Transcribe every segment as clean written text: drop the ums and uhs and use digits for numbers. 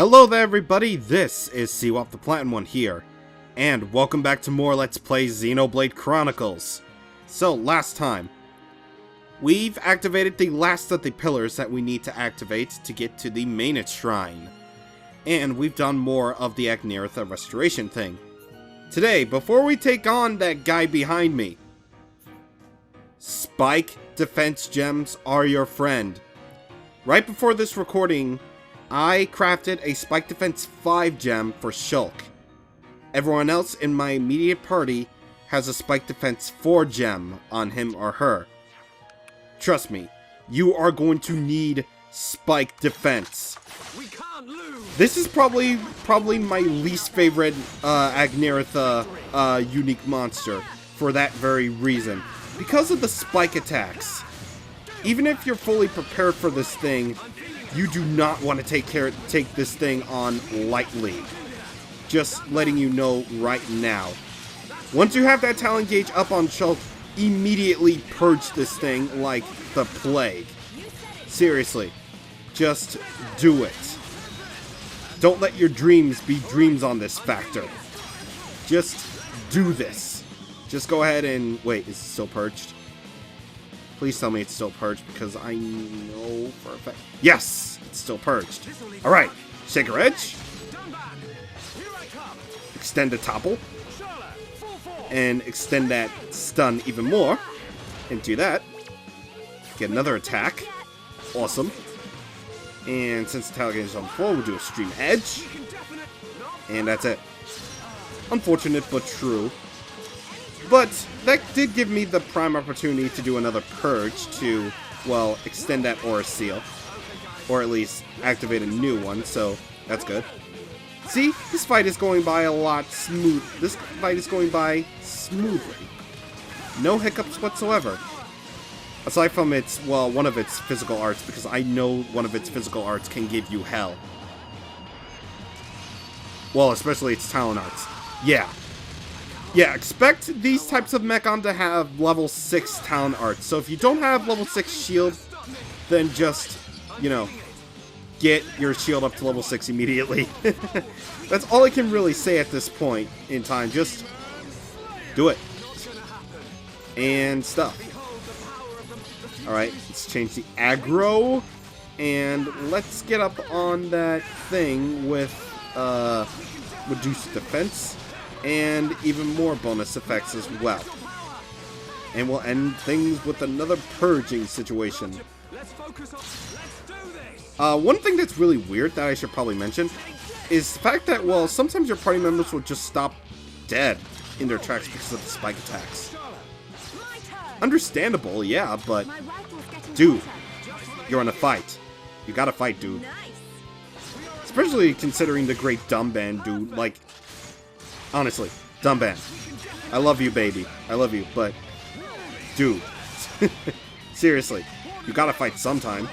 Hello there everybody, this is CwapTheNintendin here, and welcome back to more Let's Play Xenoblade Chronicles. So, last time, we've activated the last of the pillars that we need to activate to get to the Meyneth Shrine. And we've done more of the Agniratha restoration thing. Today, before we take on that guy behind me, Spike Defense Gems are your friend. Right before this recording, I crafted a Spike Defense 5 gem for Shulk. Everyone else in my immediate party has a Spike Defense 4 gem on him or her. Trust me, you are going to need Spike Defense. We can't lose. This is probably my least favorite Agniratha unique monster for that very reason. Because of the spike attacks. Even if you're fully prepared for this thing, you do not want to take this thing on lightly. Just letting you know right now. Once you have that talent gauge up on Shulk, immediately purge this thing like the plague. Seriously, just do it. Don't let your dreams be dreams on this factor. Just do this. Just go ahead and... Wait, is it still purged? Please tell me it's still purged, because I know for a fact... Yes! It's still purged. Alright, Shaker Edge. Extend the Topple. And extend that stun even more. And do that. Get another attack. Awesome. And since the talent is on 4, we'll do a Stream Edge. And that's it. Unfortunate, but true. But that did give me the prime opportunity to do another purge to, well, extend that Aura Seal. Or at least activate a new one, so that's good. See? This fight is going by a lot smooth. This fight is going by smoothly. No hiccups whatsoever. Aside from its, well, one of its physical arts, because I know one of its physical arts can give you hell. Well, especially its talent arts. Yeah. Yeah, expect these types of Mechon to have level 6 talent arts. So if you don't have level 6 shield, then just, you know, get your shield up to level 6 immediately. That's all I can really say at this point in time. Just do it. And stuff. Alright, let's change the aggro. And let's get up on that thing with reduced defense. And even more bonus effects as well. And we'll end things with another purging situation. One thing that's really weird that I should probably mention is the fact that, well, sometimes your party members will just stop dead in their tracks because of the spike attacks. Understandable, yeah, but dude, you're in a fight. You gotta fight, dude. Especially considering the great Dumban, dude. Like, honestly, Dumban, I love you, baby. I love you, but dude, seriously, you gotta fight sometime.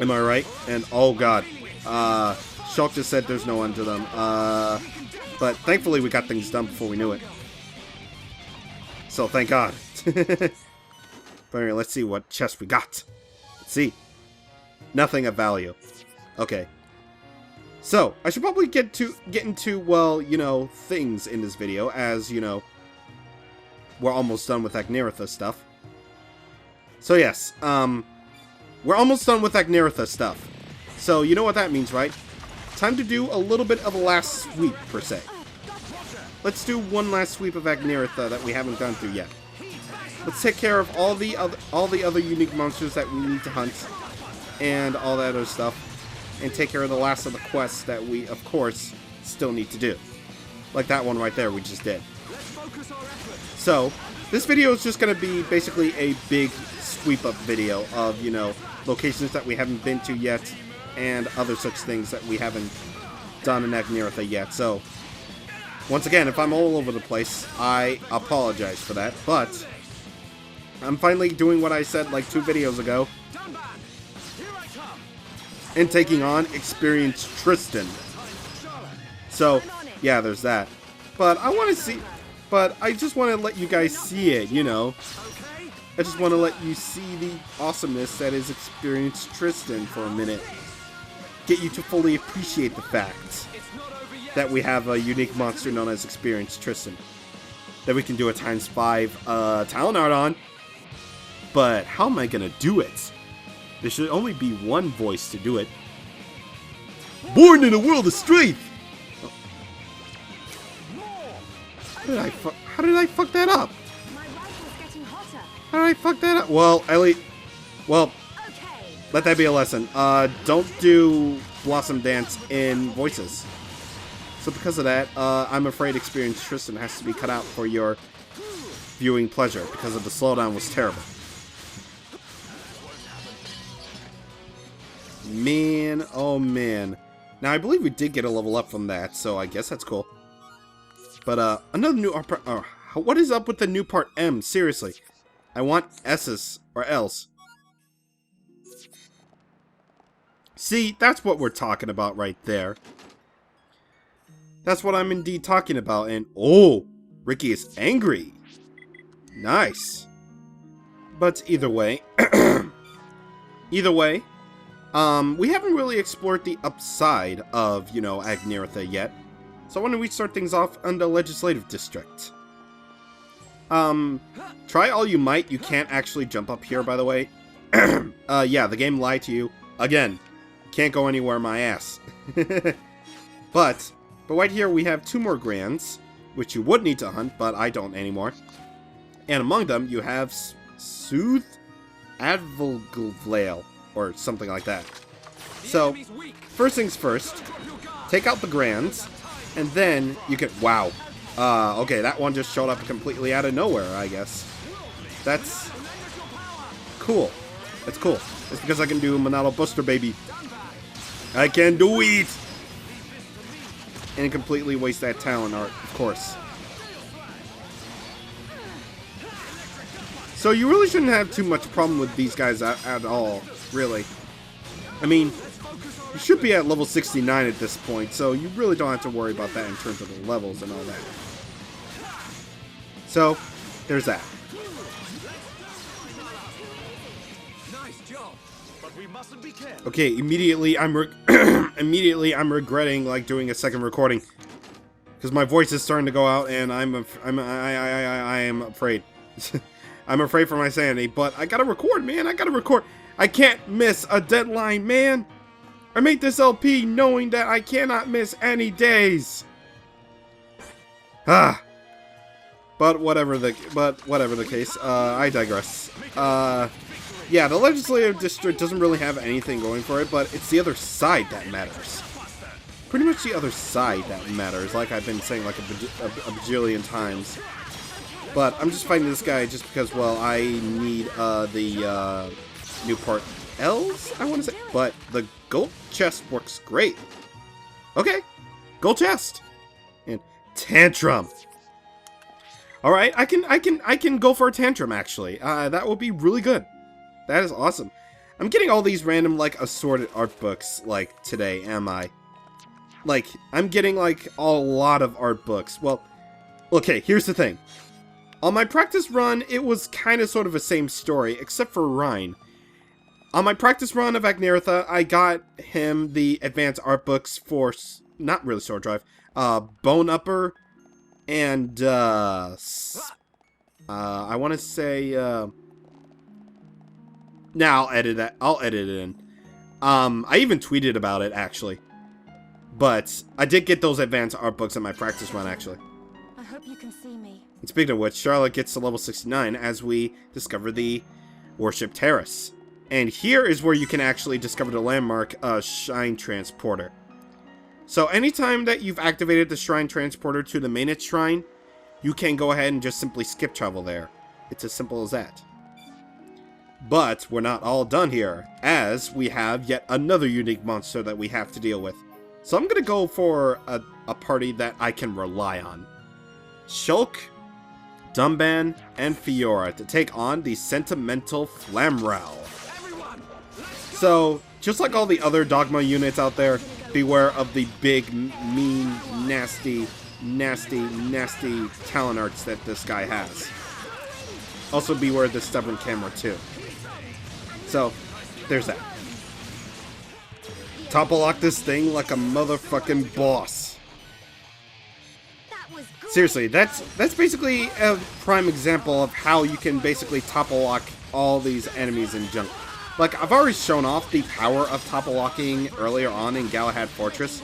Am I right? And oh god, Shulk just said there's no end to them. But thankfully we got things done before we knew it. So thank god. But anyway, let's see what chest we got. Let's see. Nothing of value. Okay. So, I should probably get into, well, you know, things in this video, as, you know, we're almost done with Agniratha stuff. So yes, we're almost done with Agniratha stuff. So, you know what that means, right? Time to do a little bit of a last sweep, per se. Let's do one last sweep of Agniratha that we haven't gone through yet. Let's take care of all the other unique monsters that we need to hunt, and all that other stuff. And take care of the last of the quests that we, of course, still need to do. Like that one right there we just did. So, this video is just going to be basically a big sweep-up video of, you know, locations that we haven't been to yet, and other such things that we haven't done in Agniratha yet. So, once again, if I'm all over the place, I apologize for that, but I'm finally doing what I said like 2 videos ago. And taking on experienced Tristan. So, yeah, there's that. But I want to see... But I just want to let you guys see it, you know. I just want to let you see the awesomeness that is experienced Tristan for a minute. get you to fully appreciate the fact that we have a unique monster known as Experienced Tristan that we can do a ×5 talent art on. But how am I gonna do it? There should only be one voice to do it. Born in a world of strength! Oh. How did I fuck that up? How did I fuck that up? Well, Ellie... Well, let that be a lesson. Don't do Blossom Dance in voices. So because of that, I'm afraid Experienced Tristan has to be cut out for your viewing pleasure because of the slowdown was terrible. Man, oh man. Now, I believe we did get a level up from that, so I guess that's cool. But, another new part... what is up with the new part M? Seriously. I want S's or L's. See, that's what we're talking about right there. That's what I'm indeed talking about, and... Oh! Ricky is angry. Nice. But either way... either way... we haven't really explored the upside of, you know, Agniratha yet. So why don't we start things off on the Legislative District? Try all you might, you can't actually jump up here, by the way. Yeah, the game lied to you. Again, can't go anywhere my ass. But right here we have 2 more Grands, which you would need to hunt, but I don't anymore. And among them, you have Soothe Advoglail, or something like that. So, first things first, take out the Grands, and then you can... Wow. Okay, that one just showed up completely out of nowhere, I guess. That's cool. That's cool. It's because I can do Monado Buster, baby. I can do it! And completely waste that talent art, of course. So you really shouldn't have too much problem with these guys at all, really. I mean, you should be at level 69 at this point, so you really don't have to worry about that in terms of the levels and all that. So, there's that. Okay, immediately I'm regretting like doing a second recording because my voice is starting to go out, and I am afraid. I'm afraid for my sanity, but I gotta record, man. I gotta record. I can't miss a deadline, man. I made this LP knowing that I cannot miss any days. But whatever the case, I digress. Yeah, the Legislative District doesn't really have anything going for it, but it's the other side that matters. Pretty much the other side that matters, like I've been saying like a bajillion times. But I'm just fighting this guy just because, well, I need the new part L's, I want to say. But the gold chest works great. Okay, gold chest and tantrum. All right, I can go for a tantrum actually. That would be really good. That is awesome. I'm getting all these random like assorted art books like today, am I? Like I'm getting like a lot of art books. Well, okay, here's the thing. On my practice run, it was kind of sort of the same story, except for Rhine. On my practice run of Agniratha, I got him the advanced art books for, not really Sword Drive, Bone Upper, and, I want to say, now I'll edit it in. I even tweeted about it, actually. But I did get those advanced art books in my practice run, actually. I hope you can see me. And speaking of which, Charlotte gets to level 69 as we discover the Worship Terrace. And here is where you can actually discover the landmark Shrine Transporter. So anytime that you've activated the Shrine Transporter to the Meyneth Shrine, you can go ahead and just simply skip travel there. It's as simple as that. But we're not all done here, as we have yet another unique monster that we have to deal with. So I'm going to go for a party that I can rely on. Shulk, Dumban, and Fiora to take on the Sentimental Flamrel. So, just like all the other Dogma units out there, beware of the big, mean, nasty talent arts that this guy has. Also beware of the stubborn camera too. So, there's that. Topple lock this thing like a motherfucking boss. That was great. Seriously, that's basically a prime example of how you can basically topple lock all these enemies and junk. Like, I've already shown off the power of topple locking earlier on in Galahad Fortress,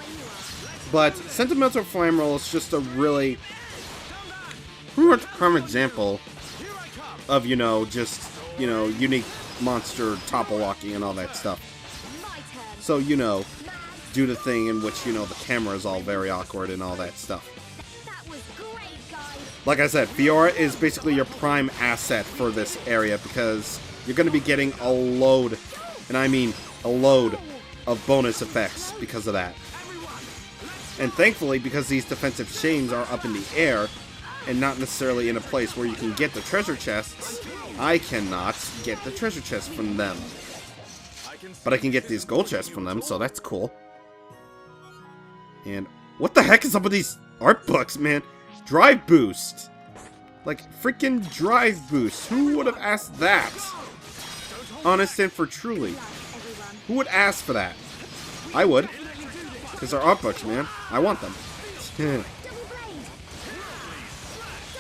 but Sentimental Flame Roll is just a really pretty much prime example of, you know, just, you know, unique monster topple locking and all that stuff. My turn. So, you know, do the thing in which, you know, the camera is all very awkward and all that stuff. That was great, guys. Like I said, Fiora is basically your prime asset for this area because you're going to be getting a load, and I mean a load, of bonus effects because of that. And thankfully, because these defensive chains are up in the air, and not necessarily in a place where you can get the treasure chests, I cannot get the treasure chests from them. But I can get these gold chests from them, so that's cool. And what the heck is up with these art books, man? Drive boost. Like, freaking drive boost. Who would have asked that? Honest and for truly. Who would ask for that? I would. Because they're art books, man. I want them.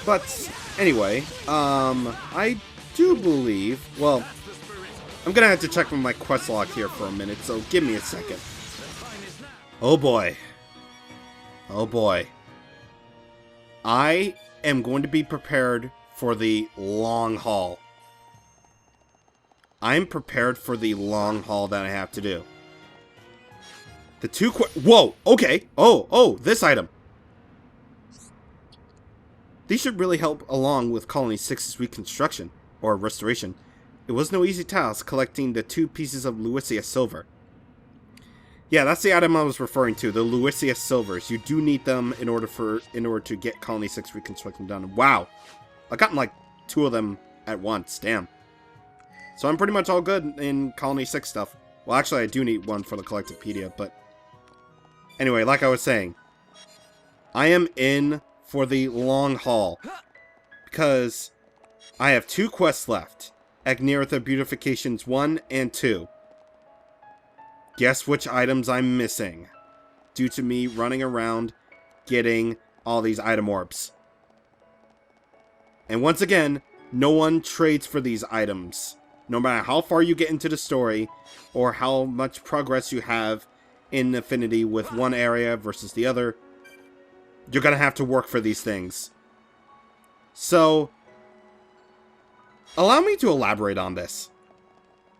But, anyway, I do believe, well, I'm gonna have to check my quest log here for a minute, so give me a second. Oh boy. Oh boy. I am going to be prepared for the long haul. I'm prepared for the long haul that I have to do. The two whoa, okay. Oh, this item. These should really help along with Colony 6's reconstruction, or restoration. It was no easy task collecting the 2 pieces of Luisia silver. Yeah, that's the item I was referring to, the Luisia silvers. You do need them in order to get Colony 6 reconstruction done. Wow. I gotten like 2 of them at once, damn. So I'm pretty much all good in Colony 6 stuff. Well, actually I do need one for the Collectivepedia, but anyway, like I was saying, I am in for the long haul because I have 2 quests left. Agniratha Beautifications 1 and 2. Guess which items I'm missing due to me running around getting all these item orbs. And once again, no one trades for these items. No matter how far you get into the story or how much progress you have in affinity with one area versus the other, you're gonna have to work for these things. So, allow me to elaborate on this.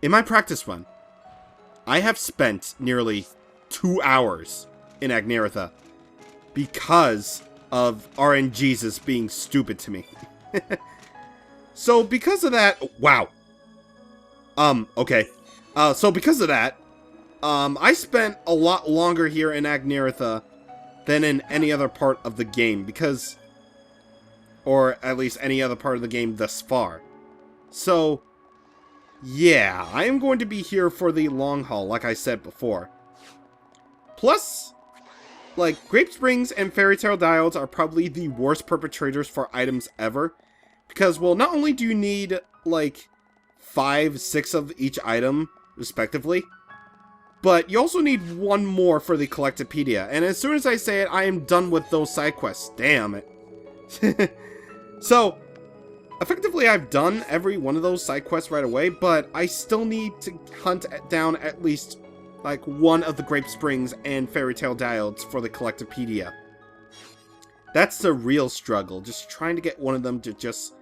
In my practice run, I have spent nearly 2 hours in Agniratha because of RNGesus being stupid to me. So because of that, wow. Okay. So because of that, I spent a lot longer here in Agniratha than in any other part of the game because, or at least any other part of the game thus far. So, yeah, I am going to be here for the long haul, like I said before. Plus, like, Grape Springs and Fairy Tale Diodes are probably the worst perpetrators for items ever. Because, well, not only do you need, like, 5, 6 of each item, respectively, but you also need 1 more for the Collectivepedia. And as soon as I say it, I am done with those side quests. Damn it. So, effectively, I've done every one of those side quests right away, but I still need to hunt down at least, like, 1 of the Grape Springs and Fairy Tale Diodes for the Collectivepedia. That's the real struggle, just trying to get one of them to just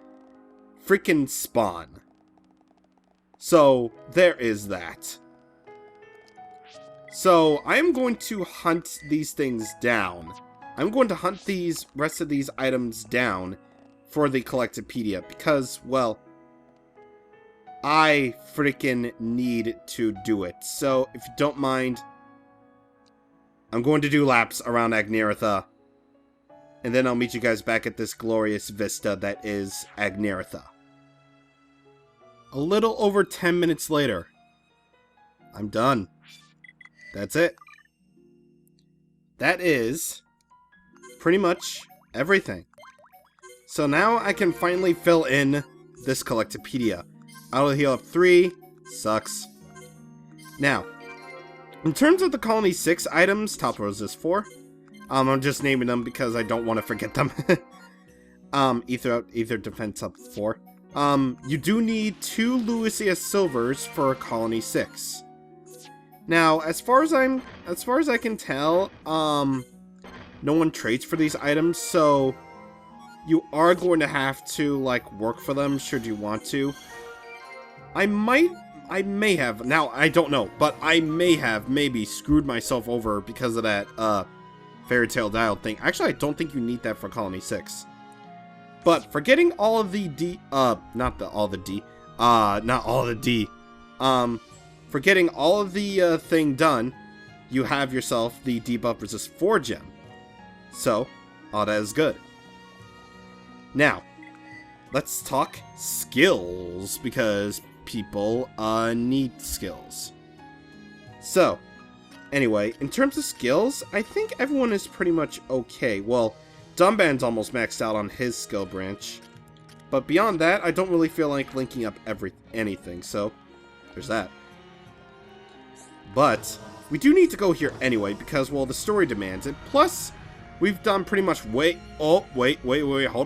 freaking spawn. So, there is that. So, I am going to hunt these things down. I'm going to hunt these rest of these items down for the Collectivepedia because, well, I freaking need to do it. So, if you don't mind, I'm going to do laps around Agniratha, and then I'll meet you guys back at this glorious vista that is Agniratha. A little over 10 minutes later, I'm done. That's it. That is pretty much everything. So now I can finally fill in this Collectivepedia. Auto heal up 3. Sucks. Now, In terms of the Colony 6 items, top rows is 4. I'm just naming them because I don't want to forget them. Ether defense up 4. You do need 2 Lucia silvers for Colony 6. Now, as far as I can tell, no one trades for these items, so you are going to have to, like, work for them should you want to. I may have, now I don't know, but I may have maybe screwed myself over because of that, Fairy Tale Dial thing. Actually, I don't think you need that for Colony 6. But for getting all of the for getting all of the thing done, you have yourself the debuff resist 4 gem. So, all that is good. Now, let's talk skills, because people need skills. So, anyway, in terms of skills, I think everyone is pretty much okay. Well, Dumband's almost maxed out on his skill branch. But beyond that, I don't really feel like linking up anything, so there's that. But we do need to go here anyway, because, well, the story demands it. Plus, we've done pretty much wait, hold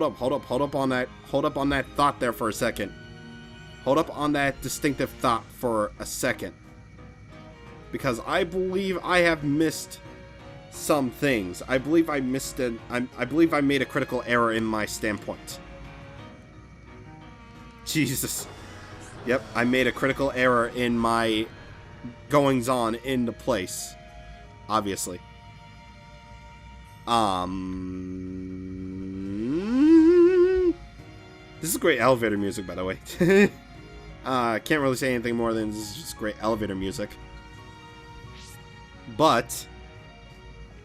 up on that thought there for a second. Hold up on that distinctive thought for a second. Because I believe I have missed some things. I believe I made a critical error in my standpoint. Jesus. Yep, I made a critical error in my goings-on in the place. Obviously. This is great elevator music, by the way. Can't really say anything more than this is just great elevator music. But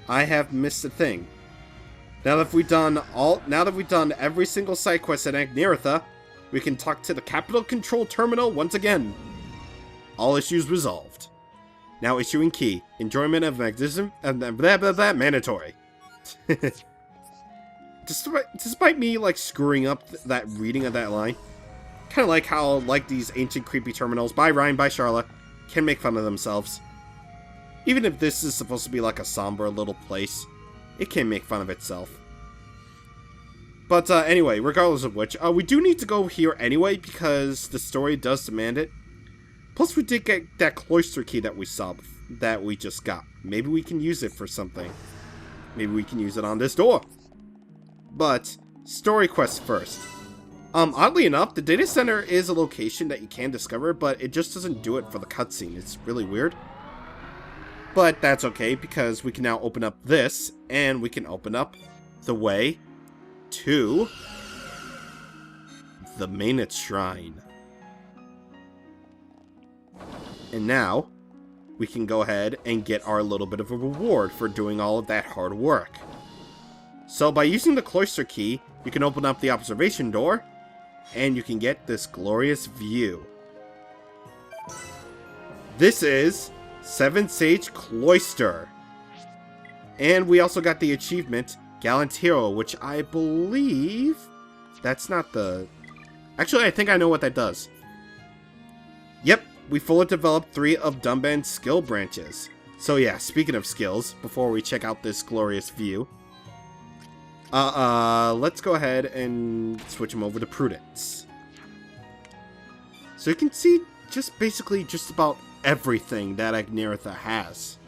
I have missed a thing. Now that we've done every single side quest at Agniratha, we can talk to the Capital Control Terminal once again. All issues resolved. Now issuing key. Enjoyment of magnetism and blah blah blah mandatory. Despite me like screwing up that reading of that line, kind of like how like these ancient creepy terminals by Ryan by Charlotte can make fun of themselves. Even if this is supposed to be like a somber little place, it can make fun of itself. But anyway, regardless of which, we do need to go here anyway because the story does demand it. Plus, we did get that cloister key that we saw, that we just got. Maybe we can use it for something. Maybe we can use it on this door. But, story quest first. Oddly enough, the data center is a location that you can discover, but it just doesn't do it for the cutscene. It's really weird. But that's okay, because we can now open up this, and we can open up the way to the Meyneth Shrine. And now, we can go ahead and get our little bit of a reward for doing all of that hard work. So by using the cloister key, you can open up the observation door, and you can get this glorious view. This is Seven Sage Cloister. And we also got the achievement, Gallant Hero, which I believe... That's not the... Actually, I think I know what that does. Yep, we fully developed 3 of Dumband's skill branches. So yeah, speaking of skills, before we check out this glorious view... let's go ahead and switch him over to Prudence. So you can see basically just about everything that Agniratha has.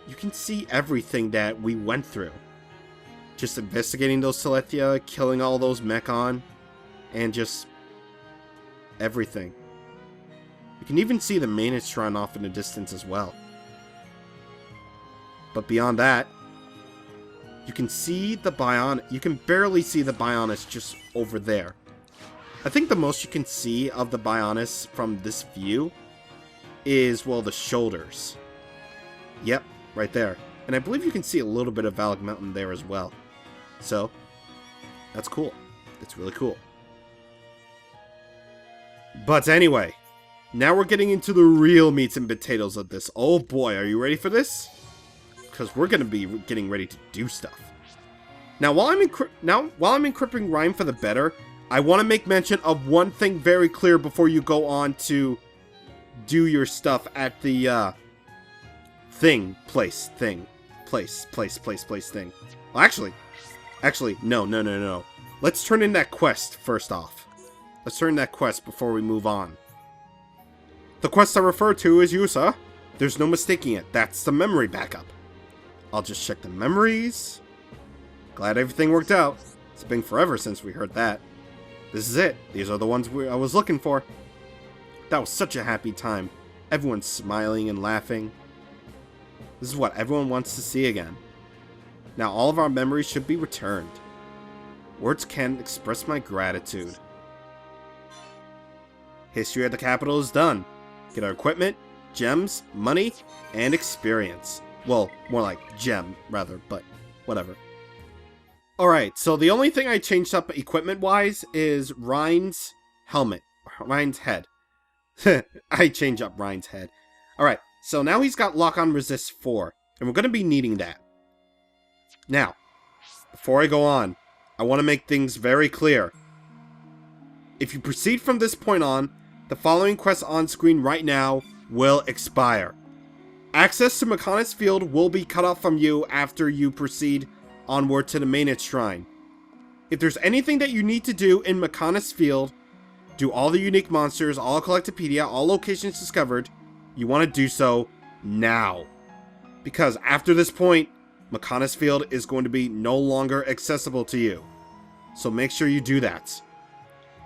You can see everything that we went through. Just investigating those Telethia, killing all those Mechon, and just everything. You can even see the Meyneth Shrine off in the distance as well. But beyond that, you can see the you can barely see the Bionis just over there. I think the most you can see of the Bionis from this view is, well, the shoulders. Yep, right there. And I believe you can see a little bit of Valak Mountain there as well. So, that's cool. It's really cool. But anyway, now we're getting into the real meats and potatoes of this. Oh boy, are you ready for this? Because we're going to be getting ready to do stuff. Now, while I'm encrypting Rhyme for the better, I want to make mention of one thing very clear before you go on to do your stuff at the thing, place, thing. Place, thing. Well, actually, no. Let's turn in that quest first off. Let's turn in that quest before we move on. The quest I refer to is Yusa. There's no mistaking it. That's the memory backup. I'll just check the memories. Glad everything worked out. It's been forever since we heard that. This is it. These are the ones I was looking for. That was such a happy time. Everyone's smiling and laughing. This is what everyone wants to see again. Now all of our memories should be returned. Words can't express my gratitude. History at the capital is done. Get our equipment, gems, money, and experience. Well, more like gem, rather, but whatever. Alright, so the only thing I changed up equipment-wise is Rhine's helmet. Rhine's head. I changed up Rhine's head. Alright, so now he's got lock-on resist 4, and we're going to be needing that. Now, before I go on, I want to make things very clear. If you proceed from this point on, the following quests on screen right now will expire. Access to Meyneth Field will be cut off from you after you proceed onward to the Meyneth Shrine. If there's anything that you need to do in Meyneth Field, do all the unique monsters, all Collectopedia, all locations discovered, you want to do so now. Because after this point, Meyneth Field is going to be no longer accessible to you. So make sure you do that.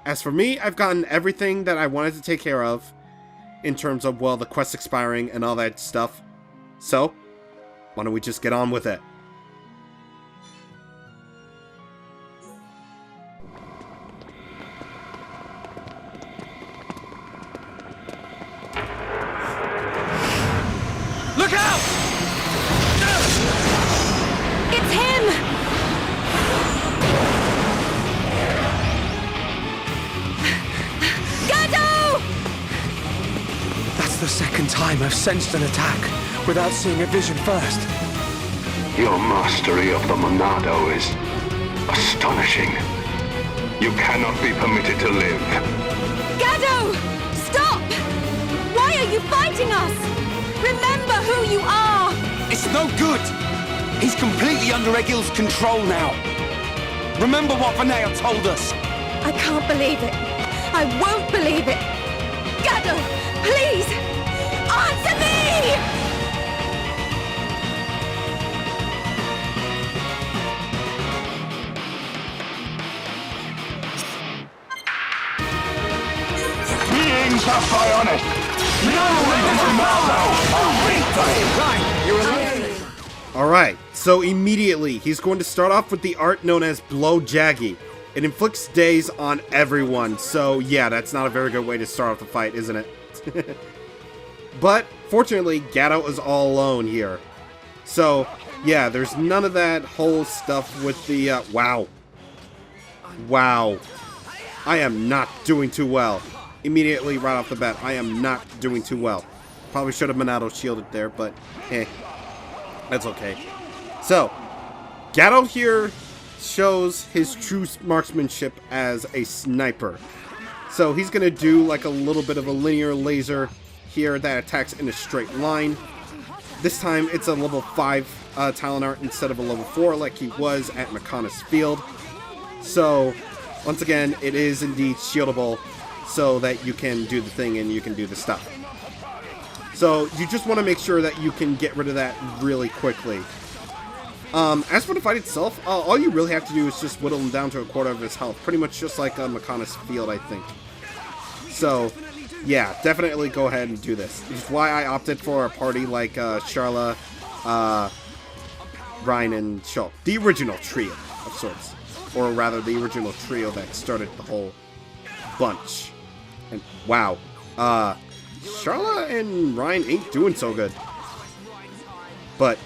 As for me, I've gotten everything that I wanted to take care of in terms of, well, the quest expiring and all that stuff. So, why don't we just get on with it? Look out! It's him! Gado! That's the second time I've sensed an attack without seeing a vision first. Your mastery of the Monado is astonishing. You cannot be permitted to live. Gado! Stop! Why are you fighting us? Remember who you are! It's no good! He's completely under Egil's control now. Remember what Vinaya told us. I can't believe it. I won't believe it. Gado, please! Answer me! Beings are bionic! No Alright, so immediately, he's going to start off with the art known as Blow Jaggy. It inflicts daze on everyone, so yeah, that's not a very good way to start off the fight, isn't it? But, fortunately, Gato is all alone here. So, yeah, there's none of that whole stuff with the, wow. Wow. I am not doing too well. Immediately, right off the bat, I am not doing too well. Probably should have Monado shielded there, but, that's okay. So, Gato here shows his true marksmanship as a sniper. So he's going to do like a little bit of a linear laser here that attacks in a straight line. This time it's a level 5 talent art instead of a level 4 like he was at Meyneth Field. So, once again, it is indeed shieldable so that you can do the thing and you can do the stuff. So, you just want to make sure that you can get rid of that really quickly. As for the fight itself, all you really have to do is just whittle him down to a quarter of his health. Pretty much just like Meyneth Field, I think. So, yeah, definitely go ahead and do this. Which is why I opted for a party like Charla, Ryan, and Shulk. The original trio, of sorts. Or rather, the original trio that started the whole bunch. And, wow. Charla and Ryan ain't doing so good. But,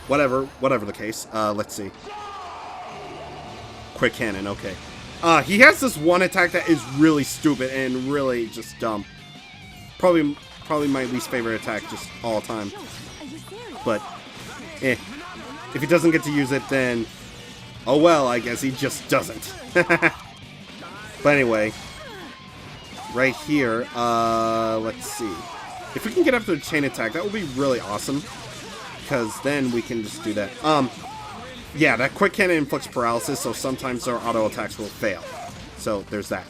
whatever the case. Let's see. Quick cannon, okay. He has this one attack that is really stupid and really just dumb. Probably my least favorite attack just all time. But, if he doesn't get to use it, then, oh well, I guess he just doesn't. But anyway, right here, let's see. If we can get after the chain attack, that would be really awesome. Because then we can just do that. Yeah, that quick cannon inflicts paralysis, so sometimes our auto attacks will fail. So there's that.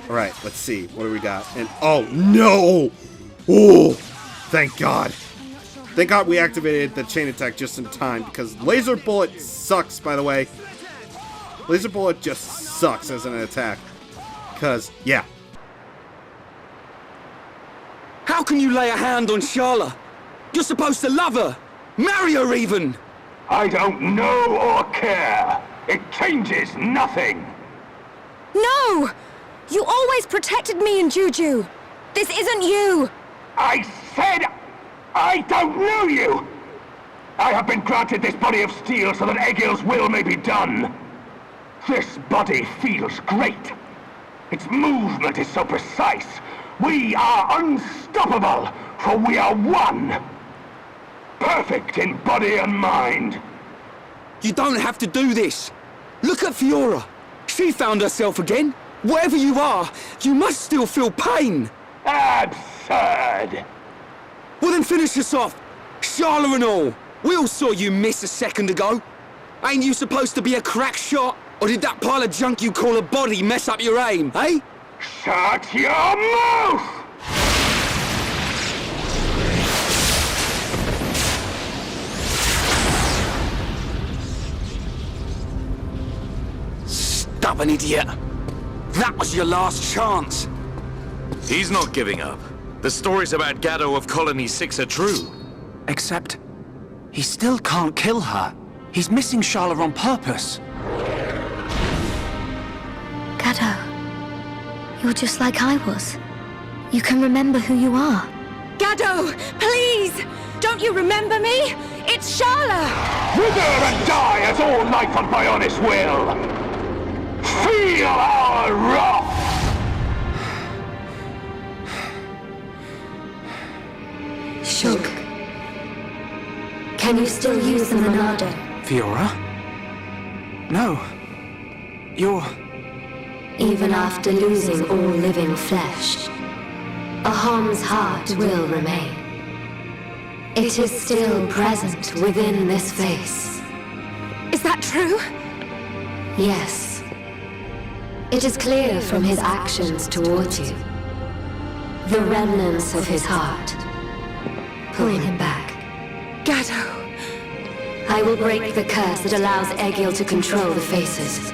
Alright, let's see. What do we got? And oh no! Oh! Thank God. Thank God we activated the chain attack just in time, because Laser Bullet sucks, by the way. Laser Bullet just sucks as an attack. Because, yeah. How can you lay a hand on Charlotte? You're supposed to love her! Marry her even! I don't know or care. It changes nothing. No! You always protected me and Juju. This isn't you. I said I don't know you. I have been granted this body of steel so that Egil's will may be done. This body feels great. Its movement is so precise. We are unstoppable, for we are one. Perfect in body and mind. You don't have to do this. Look at Fiora. She found herself again. Wherever you are, you must still feel pain. Absurd. Well then finish us off. Charlotte and all. We all saw you miss a second ago. Ain't you supposed to be a crack shot? Or did that pile of junk you call a body mess up your aim, eh? Shut your mouth! Stubborn idiot. That was your last chance. He's not giving up. The stories about Gado of Colony 6 are true. Except, he still can't kill her. He's missing Charlotte on purpose. Gado, you're just like I was. You can remember who you are. Gado, please! Don't you remember me? It's Charlotte! Wither and die as all life on Bionis will! Feel our wrath! Shulk, can you still use the Monado? Fiora? No. You're... Even after losing all living flesh, Aham's heart will remain. It is still present within this face. Is that true? Yes. It is clear from his actions towards you. The remnants of his heart pull him back. Gado. I will break the curse that allows Egil to control the faces.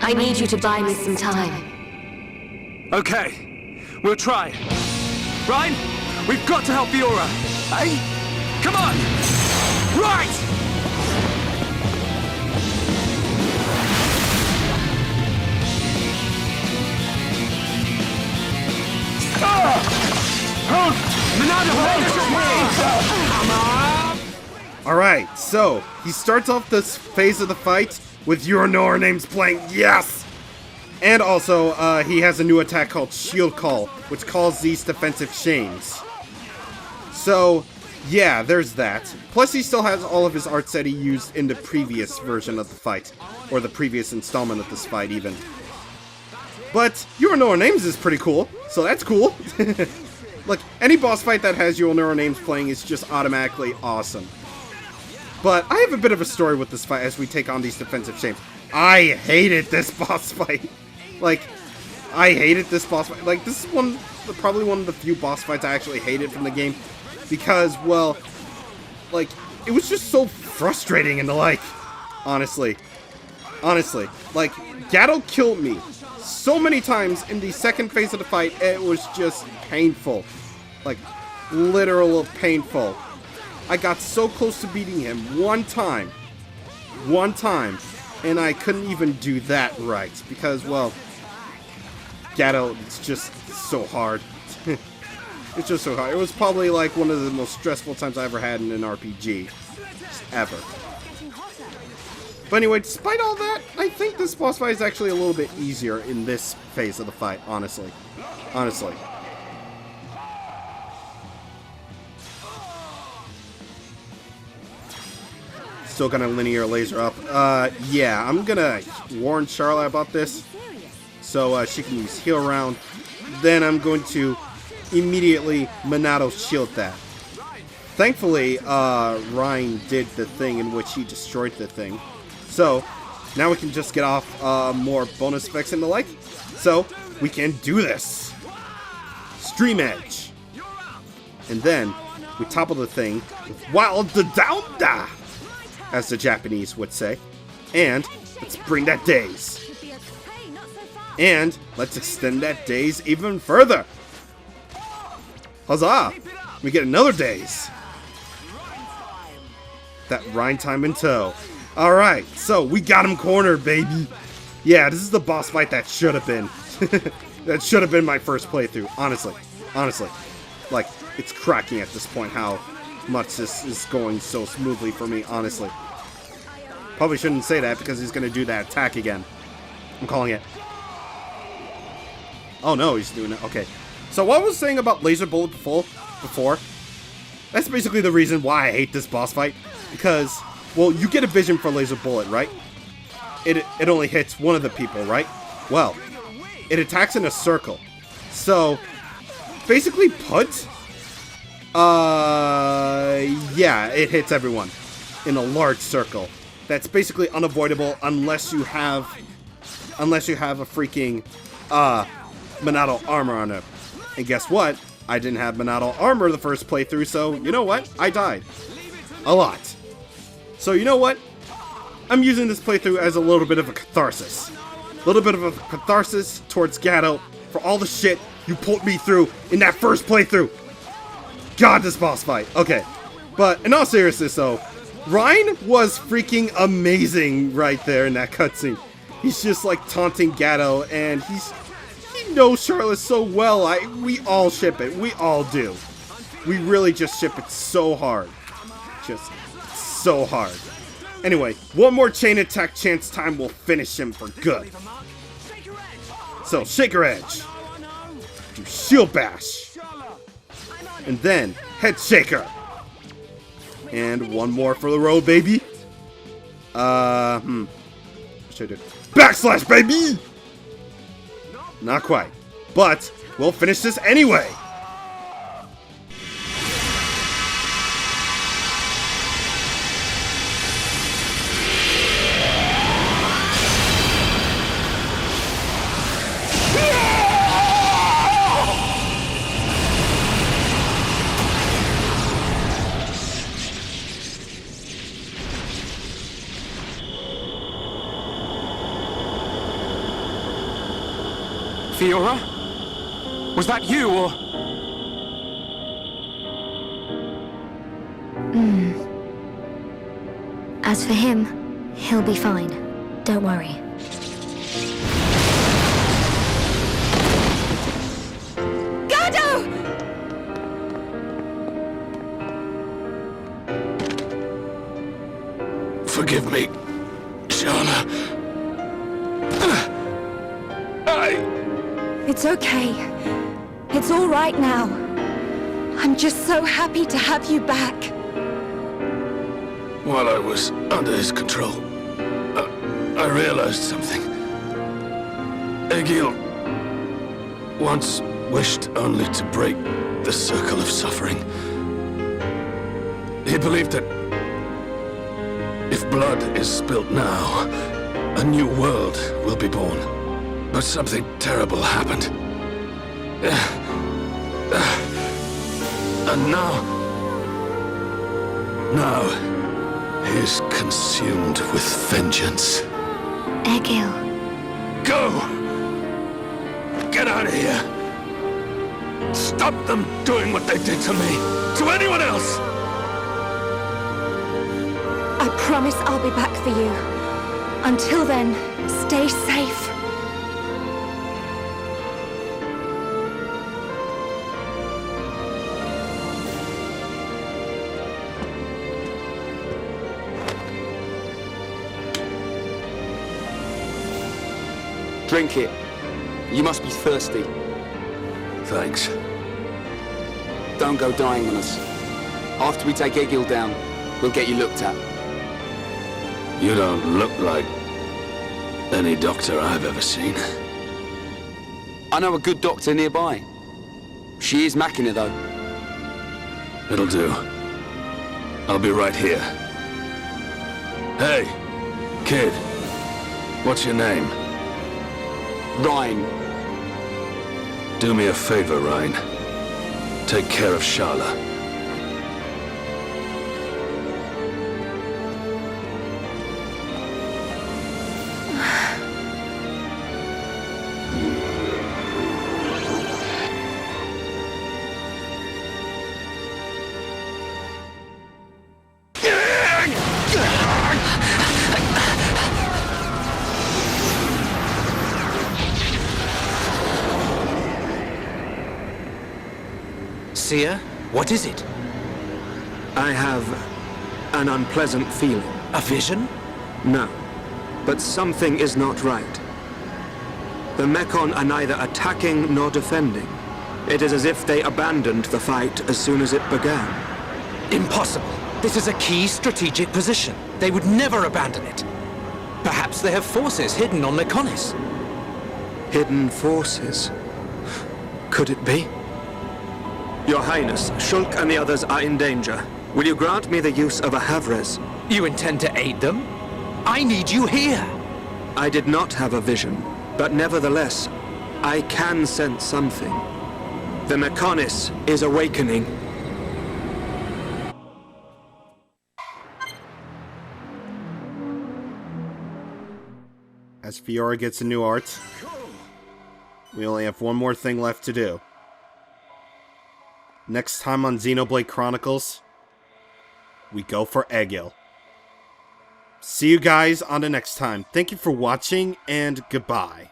I need you to buy me some time. Okay, we'll try. Ryan, we've got to help Fiora, eh? Come on! Right! Alright, so, he starts off this phase of the fight with Your Nor names playing, yes! And also, he has a new attack called Shield Call, which calls these defensive chains. So, yeah, there's that. Plus, he still has all of his arts that he used in the previous version of the fight. Or the previous installment of this fight, even. But, Your Nor names is pretty cool, so that's cool. Look, any boss fight that has Your Nor names playing is just automatically awesome. But I have a bit of a story with this fight as we take on these defensive chains. I hated this boss fight. Like, I hated this boss fight. Like, this is probably one of the few boss fights I actually hated from the game. Because, well, like, it was just so frustrating and the like. Honestly. Like, Gado killed me so many times in the second phase of the fight, it was just painful. Like, literal painful. I got so close to beating him one time, and I couldn't even do that right, because, well, Gado, it's just so hard. It's just so hard. It was probably, like, one of the most stressful times I ever had in an RPG. Ever. But anyway, despite all that, I think this boss fight is actually a little bit easier in this phase of the fight, honestly. Still gonna linear laser up. Yeah, I'm gonna warn Charlotte about this, so she can use heal round. then I'm going to immediately Monado shield that. Thankfully, Ryan did the thing in which he destroyed the thing. So, now we can just get off more bonus effects and the like. So, we can do this. Stream Edge. And then, we topple the thing with Wild Downda, as the Japanese would say. And, let's bring that daze. And, let's extend that daze even further. Huzzah! We get another daze. That Rhine time in tow. Alright, so we got him cornered, baby. Yeah, this is the boss fight that should have been. That should have been my first playthrough, honestly. Honestly. Like, it's cracking at this point how much this is going so smoothly for me, honestly. Probably shouldn't say that because he's going to do that attack again. I'm calling it. Oh no, he's doing it. Okay. So what I was saying about Laser Bullet before, that's basically the reason why I hate this boss fight. Because, well, you get a vision for Laser Bullet, right? It only hits one of the people, right? Well, it attacks in a circle. So, basically put, yeah, it hits everyone in a large circle. That's basically unavoidable unless you have a freaking, Monado armor on it. And guess what? I didn't have Monado armor the first playthrough, so you know what? I died. A lot. So you know what? I'm using this playthrough as a little bit of a catharsis. A little bit of a catharsis towards Gato for all the shit you put me through in that first playthrough. God, this boss fight. Okay. But in all seriousness though, Ryan was freaking amazing right there in that cutscene. He's just like taunting Gato, and he knows Charlotte so well. We all ship it. We all do. We really just ship it so hard. Just so hard. Anyway, one more chain attack chance time will finish him for good. So, Shaker Edge. Do Shield Bash. And then, Head Shaker. And one more for the road, baby. What should I do? Backslash, baby! Not quite. But, we'll finish this anyway. Fiora? Was that you, or...? As for him, he'll be fine. Don't worry. Gado! Forgive me, Sharla. It's okay. It's all right now. I'm just so happy to have you back. While I was under his control, I realized something. Egil once wished only to break the circle of suffering. He believed that if blood is spilt now, a new world will be born. But something terrible happened. And now he's consumed with vengeance. Egil. Go! Get out of here! Stop them doing what they did to me! To anyone else! I promise I'll be back for you. Until then, stay safe. Drink it. You must be thirsty. Thanks. Don't go dying on us. After we take Egil down, we'll get you looked at. You don't look like any doctor I've ever seen. I know a good doctor nearby. She is macking it, though. It'll do. I'll be right here. Hey, kid. What's your name? Ryan. Do me a favor, Ryan. Take care of Sharla. Seer, what is it? I have an unpleasant feeling. A vision? No, but something is not right. The Mechon are neither attacking nor defending. It is as if they abandoned the fight as soon as it began. Impossible. This is a key strategic position. They would never abandon it. Perhaps they have forces hidden on Mechonis. Hidden forces? Could it be? Your Highness, Shulk and the others are in danger. Will you grant me the use of a Havres? You intend to aid them? I need you here! I did not have a vision, but nevertheless, I can sense something. The Mechonis is awakening. As Fiora gets a new art, we only have one more thing left to do. Next time on Xenoblade Chronicles, we go for Egil. See you guys on the next time. Thank you for watching, and goodbye.